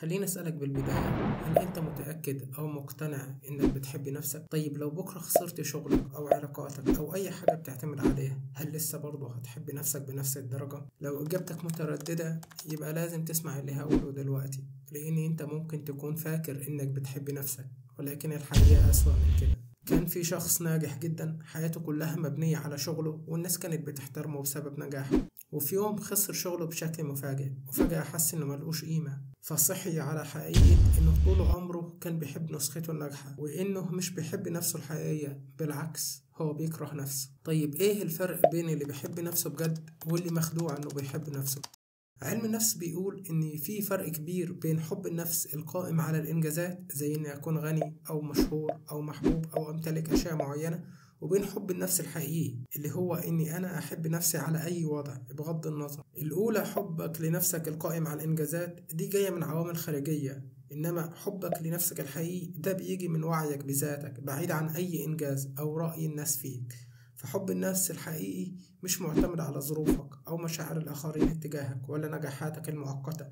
خليني أسألك بالبداية، هل أنت متأكد أو مقتنع إنك بتحب نفسك؟ طيب لو بكرة خسرت شغلك أو علاقاتك أو أي حاجة بتعتمد عليها، هل لسه برضه هتحب نفسك بنفس الدرجة؟ لو إجابتك مترددة يبقى لازم تسمع اللي هقوله دلوقتي، لأن أنت ممكن تكون فاكر إنك بتحب نفسك ولكن الحقيقة أسوأ من كده. كان في شخص ناجح جدا حياته كلها مبنية على شغله والناس كانت بتحترمه بسبب نجاحه، وفي يوم خسر شغله بشكل مفاجئ وفجأة حس إنه ملقوش قيمة، فصحي على حقيقة إنه طول عمره كان بيحب نسخته الناجحة وإنه مش بيحب نفسه الحقيقية، بالعكس هو بيكره نفسه. طيب إيه الفرق بين اللي بيحب نفسه بجد واللي مخدوع إنه بيحب نفسه؟ علم النفس بيقول إن في فرق كبير بين حب النفس القائم على الإنجازات زي إني أكون غني أو مشهور أو محبوب أو أمتلك أشياء معينة، وبين حب النفس الحقيقي اللي هو إني أنا أحب نفسي على أي وضع بغض النظر. الأولى حبك لنفسك القائم على الإنجازات دي جاية من عوامل خارجية، إنما حبك لنفسك الحقيقي ده بيجي من وعيك بذاتك بعيد عن أي إنجاز أو رأي الناس فيك. فحب النفس الحقيقي مش معتمد على ظروفك أو مشاعر الآخرين اتجاهك ولا نجاحاتك المؤقتة،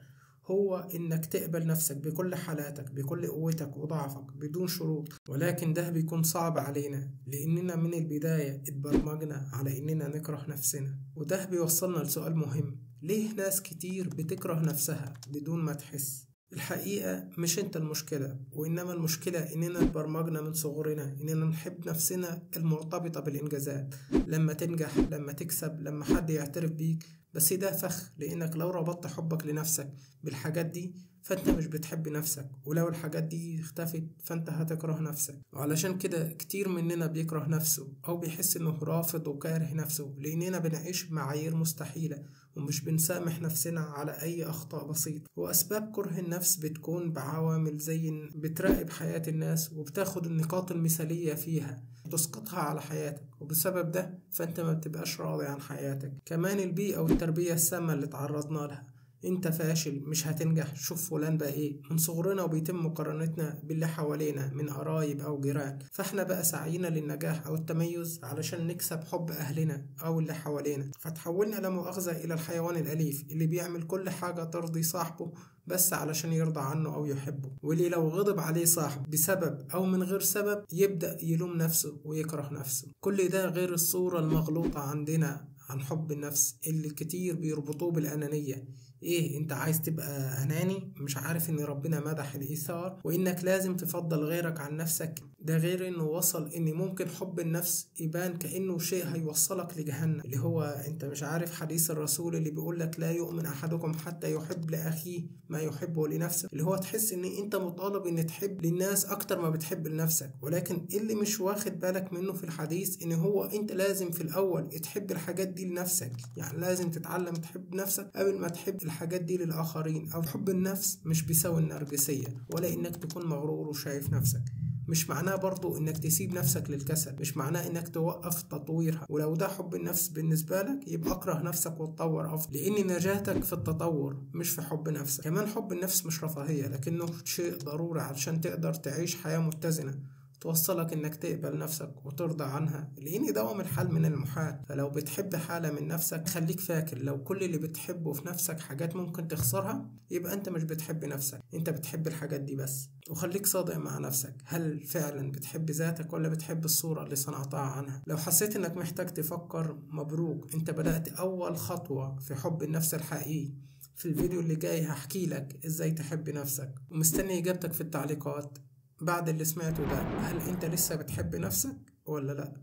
هو إنك تقبل نفسك بكل حالاتك بكل قوتك وضعفك بدون شروط. ولكن ده بيكون صعب علينا لأننا من البداية اتبرمجنا على إننا نكره نفسنا، وده بيوصلنا لسؤال مهم: ليه ناس كتير بتكره نفسها بدون ما تحس؟ الحقيقة مش انت المشكلة، وإنما المشكلة إننا اتبرمجنا من صغرنا إننا نحب نفسنا المرتبطة بالإنجازات، لما تنجح لما تكسب لما حد يعترف بيك. بس ده فخ، لأنك لو ربطت حبك لنفسك بالحاجات دي فانت مش بتحب نفسك، ولو الحاجات دي اختفت فانت هتكره نفسك. وعلشان كده كتير مننا بيكره نفسه أو بيحس إنه رافض وكاره نفسه، لأننا بنعيش بمعايير مستحيلة ومش بنسامح نفسنا على أي أخطاء بسيطة. وأسباب كره النفس بتكون بعوامل زي إن بتراقب حياة الناس وبتاخد النقاط المثالية فيها وتسقطها على حياتك، وبسبب ده فأنت ما بتبقاش راضي عن حياتك. كمان البيئة والتربية السامة اللي تعرضنا لها: انت فاشل مش هتنجح، شوف فلان بقى ايه. من صغرنا وبيتم مقارنتنا باللي حوالينا من قرايب او جيران، فاحنا بقى سعينا للنجاح او التميز علشان نكسب حب اهلنا او اللي حوالينا، فتحولنا لا مؤاخذة الى الحيوان الاليف اللي بيعمل كل حاجة ترضي صاحبه بس علشان يرضى عنه او يحبه، واللي لو غضب عليه صاحب بسبب او من غير سبب يبدأ يلوم نفسه ويكره نفسه. كل ده غير الصورة المغلوطة عندنا عن حب النفس اللي كتير بيربطوه بالأنانية. ايه انت عايز تبقى اناني؟ مش عارف ان ربنا مدح الايثار وانك لازم تفضل غيرك عن نفسك؟ ده غير انه وصل ان ممكن حب النفس يبان كأنه شيء هيوصلك لجهنم، اللي هو انت مش عارف حديث الرسول اللي بيقولك لا يؤمن احدكم حتى يحب لاخيه ما يحبه لنفسه، اللي هو تحس ان انت مطالب ان تحب للناس اكتر ما بتحب لنفسك. ولكن اللي مش واخد بالك منه في الحديث ان هو انت لازم في الاول تحب الحاجات دي لنفسك، يعني لازم تتعلم تحب نفسك قبل ما تحب الحاجات دي للآخرين. أو حب النفس مش بيساوي النرجسية ولا إنك تكون مغرور وشايف نفسك، مش معناه برضو إنك تسيب نفسك للكسل، مش معناه إنك توقف تطويرها. ولو ده حب النفس بالنسبة لك يبقى اكره نفسك وتطور أفضل، لأن نجاتك في التطور مش في حب نفسك. كمان حب النفس مش رفاهية لكنه شيء ضروري علشان تقدر تعيش حياة متزنة توصلك انك تقبل نفسك وترضى عنها، لان دوام الحال من المحال. فلو بتحب حالة من نفسك خليك فاكر لو كل اللي بتحبه في نفسك حاجات ممكن تخسرها يبقى انت مش بتحب نفسك، انت بتحب الحاجات دي بس. وخليك صادق مع نفسك، هل فعلا بتحب ذاتك ولا بتحب الصورة اللي صنعتها عنها؟ لو حسيت انك محتاج تفكر، مبروك، انت بدأت اول خطوة في حب النفس الحقيقي. في الفيديو اللي جاي هحكي لك ازاي تحب نفسك، ومستني اجابتك في التعليقات بعد اللي سمعته ده. هل انت لسه بتحب نفسك ولا لأ؟